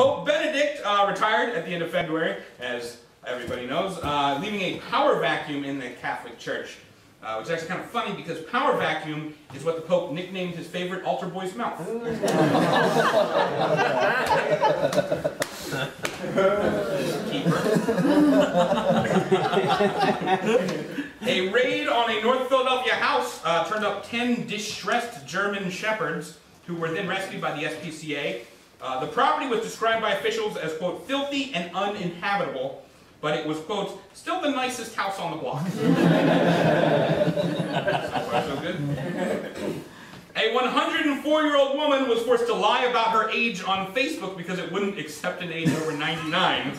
Pope Benedict retired at the end of February, as everybody knows, leaving a power vacuum in the Catholic Church. Which is actually kind of funny because power vacuum is what the Pope nicknamed his favorite altar boy's mouth. Keeper. A raid on a North Philadelphia house turned up 10 distressed German shepherds who were then rescued by the SPCA. The property was described by officials as, quote, filthy and uninhabitable, but it was, quote, still the nicest house on the block. So far, so good. A 104-year-old woman was forced to lie about her age on Facebook because it wouldn't accept an age over 99.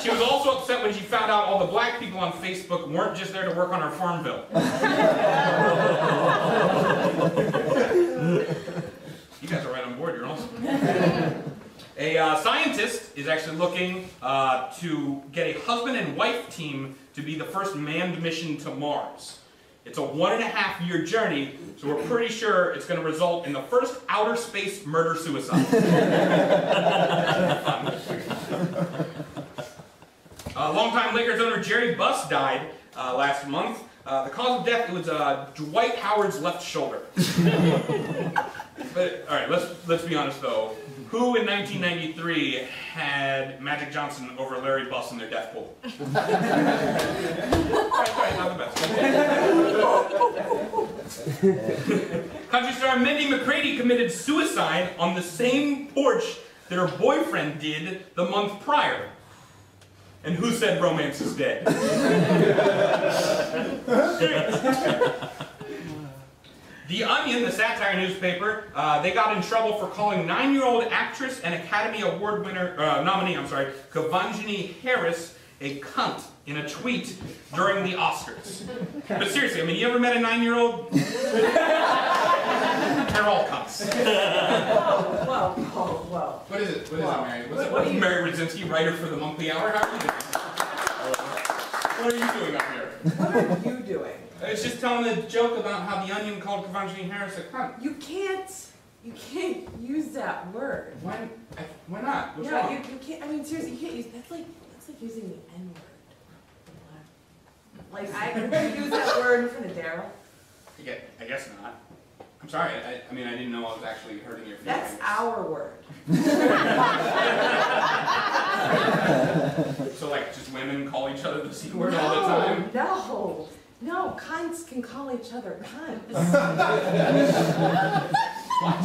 She was also upset when she found out all the black people on Facebook weren't just there to work on her farm bill. You guys are right on board, you're awesome. A scientist is actually looking to get a husband and wife team to be the first manned mission to Mars. It's a 1.5-year journey, so we're pretty sure it's going to result in the first outer space murder-suicide. Longtime Lakers owner Jerry Buss died last month. The cause of death, it was Dwight Howard's left shoulder. But, all right, let's be honest though. Who in 1993 had Magic Johnson over Larry Buss in their death pool? Right, not the best. Country star Mindy McCready committed suicide on the same porch that her boyfriend did the month prior. And who said romance is dead? The Onion, the satire newspaper, they got in trouble for calling 9-year-old actress and Academy Award winner, nominee, Kavanjini Harris, a cunt in a tweet during the Oscars. But seriously, I mean, you ever met a 9-year-old? They're all cunts. Whoa. What is it? What is it, Mary? What is Mary Rudzinski, writer for the Monthly Hour? How are you doing? What are you doing up here? What are you doing? I was just telling a joke about how the Onion called Kavanjini Harris a cunt. You can't use that word. Why not? What's no, wrong? you can't. I mean, seriously, you can't use. That's like using the N-word. Like I could use that word in front of Darryl. I guess not. I'm sorry. I mean, I didn't know I was actually hurting your feelings. That's our word. So, like, just women call each other the C word all the time? No, cunts can call each other cunts. What?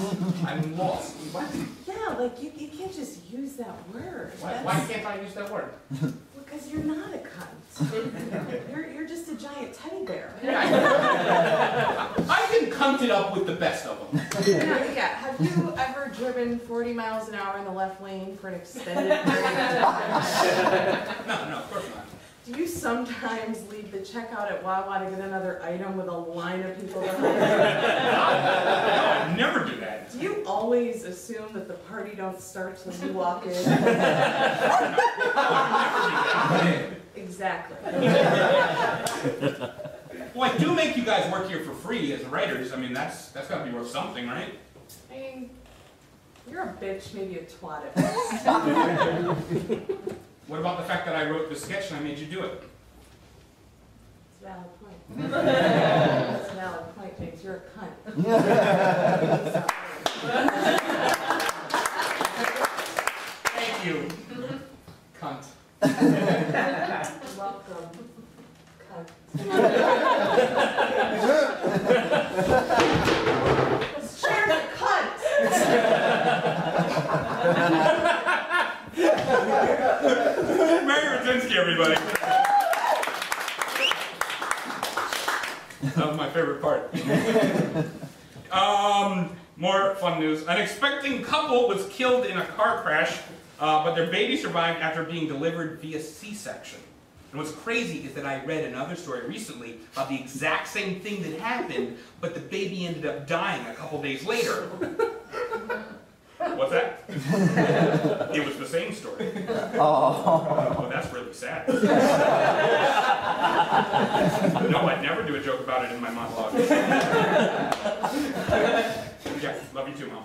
I'm lost. What? Yeah, like you can't just use that word. Why can't I use that word? Because you're not a cunt. You're just a giant teddy bear. I can cunt it up with the best of them. Yeah. Have you ever driven 40 miles an hour in the left lane for an extended period of time? No, of course not. Do you sometimes leave the checkout at Wawa to get another item with a line of people behind you? No, I never do that. Do you always assume that the party don't start till you walk in? No, I never do that. Exactly. Well, I do make you guys work here for free as writers. I mean, that's got to be worth something, right? I mean, you're a bitch, maybe a twat at best. What about the fact that I wrote the sketch and I made you do it? It's a valid point. It's a valid point, James. You're a cunt. Thank you. Cunt. Welcome, cunt. Let's cheer for cunt! Mary Rudzinski, everybody. That was my favorite part. More fun news. An expecting couple was killed in a car crash, but their baby survived after being delivered via C-section. And what's crazy is that I read another story recently about the exact same thing that happened, but the baby ended up dying a couple days later. What's that? It was the same story. Oh, that's really sad. No, I'd never do a joke about it in my monologue. Yeah, love you too. too, Mom.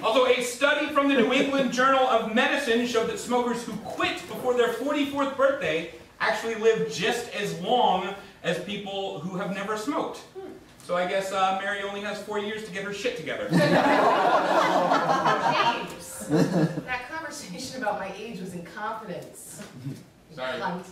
Also, a study from the New England Journal of Medicine showed that smokers who quit before their 44th birthday actually live just as long as people who have never smoked. So I guess Mary only has 4 years to get her shit together. James, that conversation about my age was incompetence. Sorry. Cunt.